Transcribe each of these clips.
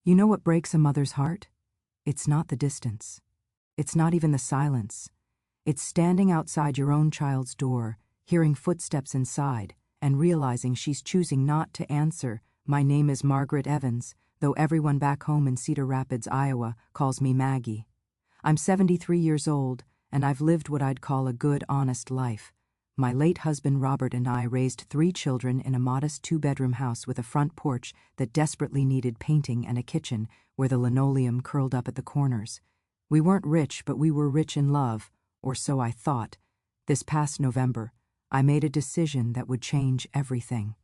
You know what breaks a mother's heart? It's not the distance. It's not even the silence. It's standing outside your own child's door, hearing footsteps inside, and realizing she's choosing not to answer. My name is Margaret Evans, though everyone back home in Cedar Rapids, Iowa, calls me Maggie. I'm 73 years old, and I've lived what I'd call a good, honest life. My late husband Robert and I raised 3 children in a modest 2-bedroom house with a front porch that desperately needed painting and a kitchen where the linoleum curled up at the corners. We weren't rich, but we were rich in love, or so I thought. This past November, I made a decision that would change everything.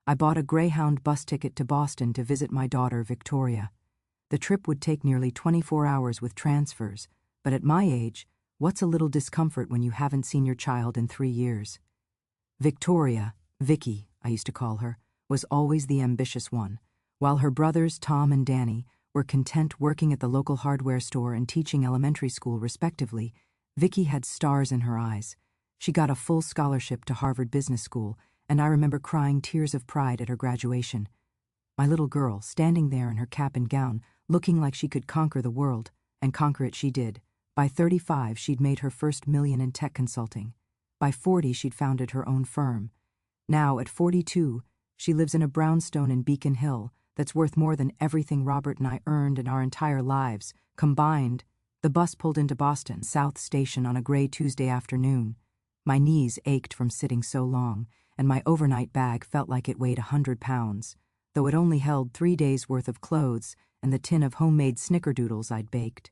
I bought a Greyhound bus ticket to Boston to visit my daughter, Victoria. The trip would take nearly 24 hours with transfers, but at my age, what's a little discomfort when you haven't seen your child in 3 years? Victoria, Vicky, I used to call her, was always the ambitious one. While her brothers, Tom and Danny, were content working at the local hardware store and teaching elementary school respectively, Vicky had stars in her eyes. She got a full scholarship to Harvard Business School, and I remember crying tears of pride at her graduation. My little girl, standing there in her cap and gown, looking like she could conquer the world, and conquer it she did. By 35, she'd made her first million in tech consulting. By 40, she'd founded her own firm. Now, at 42, she lives in a brownstone in Beacon Hill that's worth more than everything Robert and I earned in our entire lives, combined. The bus pulled into Boston South Station on a gray Tuesday afternoon. My knees ached from sitting so long, and my overnight bag felt like it weighed 100 pounds, though it only held 3 days' worth of clothes and the tin of homemade snickerdoodles I'd baked.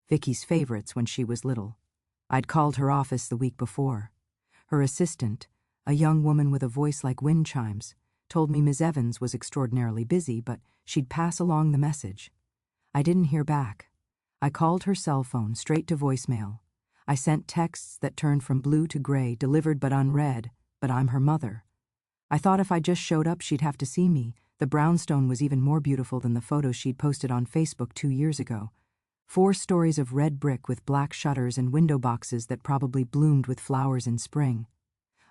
Vicky's favorites when she was little. I'd called her office the week before. Her assistant, a young woman with a voice like wind chimes, told me Ms. Evans was extraordinarily busy, but she'd pass along the message. I didn't hear back. I called her cell phone straight to voicemail. I sent texts that turned from blue to gray, delivered but unread, but I'm her mother. I thought if I just showed up she'd have to see me. The brownstone was even more beautiful than the photos she'd posted on Facebook 2 years ago. 4 stories of red brick with black shutters and window boxes that probably bloomed with flowers in spring.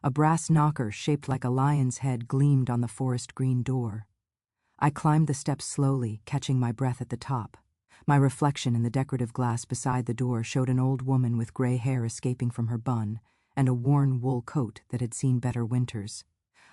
A brass knocker shaped like a lion's head gleamed on the forest green door. I climbed the steps slowly, catching my breath at the top. My reflection in the decorative glass beside the door showed an old woman with gray hair escaping from her bun and a worn wool coat that had seen better winters.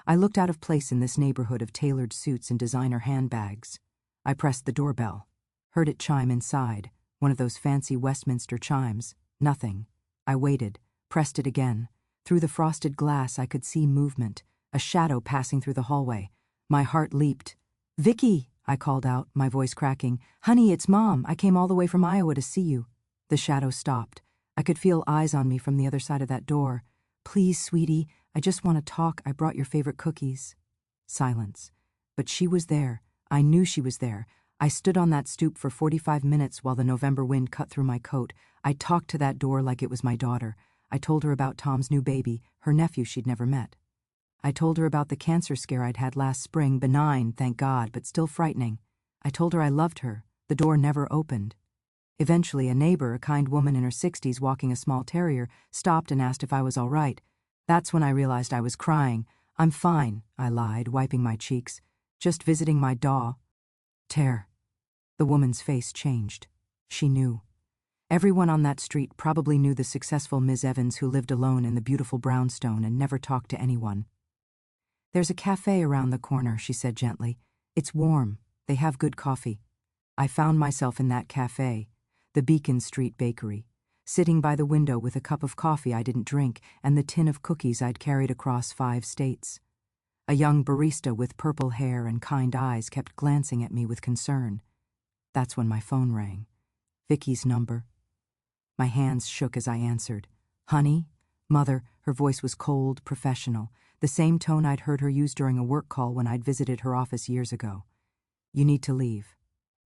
I looked out of place in this neighborhood of tailored suits and designer handbags. I pressed the doorbell, heard it chime inside, one of those fancy Westminster chimes. Nothing. I waited, pressed it again. Through the frosted glass I could see movement, a shadow passing through the hallway. My heart leaped. "Vicky!" I called out, my voice cracking. "Honey, it's Mom. I came all the way from Iowa to see you." The shadow stopped. I could feel eyes on me from the other side of that door. "Please, sweetie, I just want to talk. I brought your favorite cookies." Silence. But she was there. I knew she was there. I stood on that stoop for 45 minutes while the November wind cut through my coat. I talked to that door like it was my daughter. I told her about Tom's new baby, her nephew she'd never met. I told her about the cancer scare I'd had last spring, benign, thank God, but still frightening. I told her I loved her. The door never opened. Eventually, a neighbor, a kind woman in her 60s walking a small terrier, stopped and asked if I was all right. That's when I realized I was crying. "I'm fine," I lied, wiping my cheeks. "Just visiting my dog." Tear. The woman's face changed. She knew. Everyone on that street probably knew the successful Ms. Evans who lived alone in the beautiful brownstone and never talked to anyone. "There's a cafe around the corner," she said gently. "It's warm. They have good coffee." I found myself in that cafe, the Beacon Street Bakery, sitting by the window with a cup of coffee I didn't drink and the tin of cookies I'd carried across 5 states. A young barista with purple hair and kind eyes kept glancing at me with concern. That's when my phone rang. Vicky's number. My hands shook as I answered. "Honey?" "Mother." Her voice was cold, professional, the same tone I'd heard her use during a work call when I'd visited her office years ago. "You need to leave."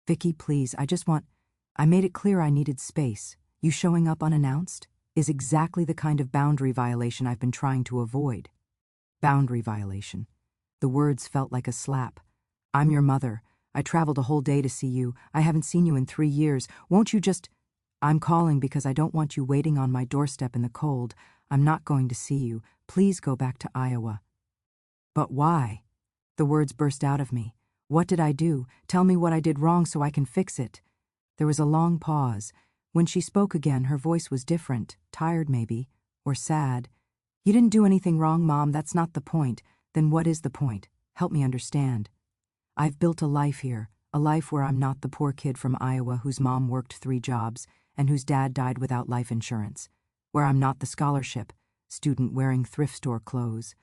"Vicky, please, I made it clear I needed space. You showing up unannounced is exactly the kind of boundary violation I've been trying to avoid." Boundary violation. The words felt like a slap. "I'm your mother. I traveled a whole day to see you. I haven't seen you in 3 years. Won't you just—" "I'm calling because I don't want you waiting on my doorstep in the cold. I'm not going to see you. Please go back to Iowa." "But why?" The words burst out of me. What did I do? Tell me what I did wrong so I can fix it." There was a long pause. When she spoke again, her voice was different, tired maybe, or sad. "You didn't do anything wrong, Mom, that's not the point. Then what is the point? Help me understand. I've built a life here, a life where I'm not the poor kid from Iowa whose mom worked 3 jobs and whose dad died without life insurance, where I'm not the scholarship student wearing thrift store clothes.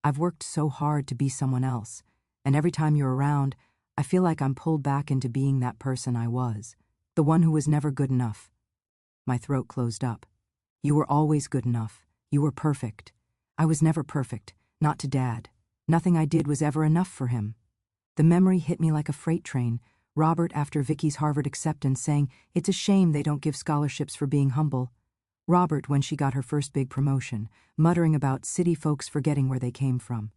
I've worked so hard to be someone else, and every time you're around, I feel like I'm pulled back into being that person I was, the one who was never good enough." My throat closed up. "You were always good enough. You were perfect. I was never perfect, not to Dad. Nothing I did was ever enough for him." The memory hit me like a freight train. Robert, after Vicky's Harvard acceptance, saying, "It's a shame they don't give scholarships for being humble." Robert, when she got her first big promotion, muttering about city folks forgetting where they came from.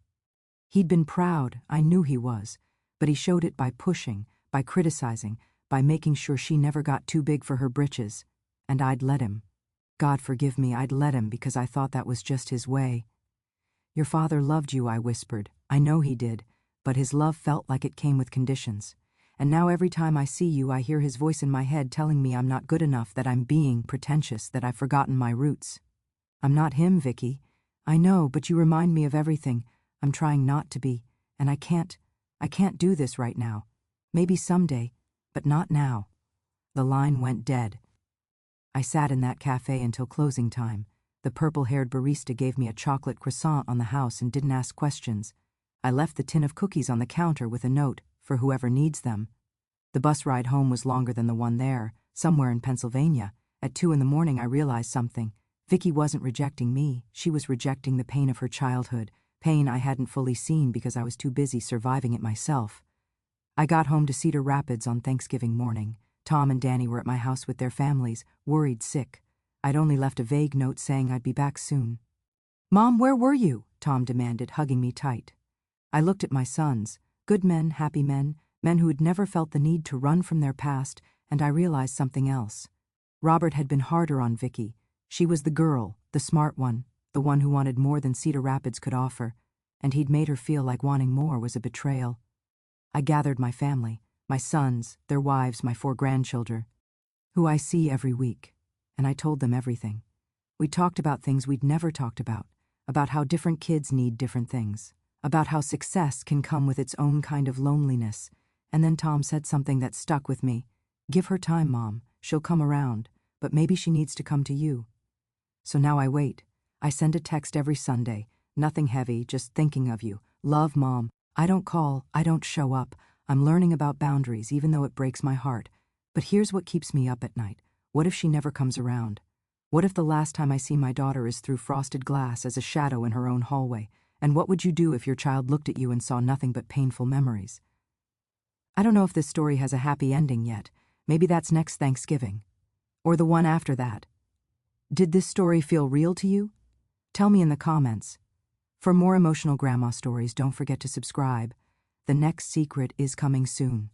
He'd been proud, I knew he was, but he showed it by pushing, by criticizing, by making sure she never got too big for her britches. And I'd let him. God forgive me, I'd let him because I thought that was just his way. "Your father loved you," I whispered. "I know he did, but his love felt like it came with conditions. And now every time I see you, I hear his voice in my head telling me I'm not good enough, that I'm being pretentious, that I've forgotten my roots. I'm not him, Vicky. I know, but you remind me of everything. I'm trying not to be, and I can't do this right now. Maybe someday, but not now." The line went dead. I sat in that cafe until closing time. The purple-haired barista gave me a chocolate croissant on the house and didn't ask questions. I left the tin of cookies on the counter with a note, for whoever needs them. The bus ride home was longer than the one there, somewhere in Pennsylvania. At 2 in the morning I realized something. Vicky wasn't rejecting me, she was rejecting the pain of her childhood, pain I hadn't fully seen because I was too busy surviving it myself. I got home to Cedar Rapids on Thanksgiving morning. Tom and Danny were at my house with their families, worried sick. I'd only left a vague note saying I'd be back soon. "Mom, where were you?" Tom demanded, hugging me tight. I looked at my sons, good men, happy men who had never felt the need to run from their past, and I realized something else. Robert had been harder on Vicky. She was the girl, the smart one, the one who wanted more than Cedar Rapids could offer, and he'd made her feel like wanting more was a betrayal. I gathered my family, my sons, their wives, my 4 grandchildren, who I see every week, and I told them everything. We talked about things we'd never talked about how different kids need different things, about how success can come with its own kind of loneliness. And then Tom said something that stuck with me. "Give her time, Mom. She'll come around, but maybe she needs to come to you." So now I wait. I send a text every Sunday, nothing heavy, just thinking of you. "Love, Mom." I don't call, I don't show up. I'm learning about boundaries, even though it breaks my heart. But here's what keeps me up at night. What if she never comes around? What if the last time I see my daughter is through frosted glass as a shadow in her own hallway? And what would you do if your child looked at you and saw nothing but painful memories? I don't know if this story has a happy ending yet. Maybe that's next Thanksgiving. Or the one after that. Did this story feel real to you? Tell me in the comments. For more emotional grandma stories, don't forget to subscribe. The next secret is coming soon.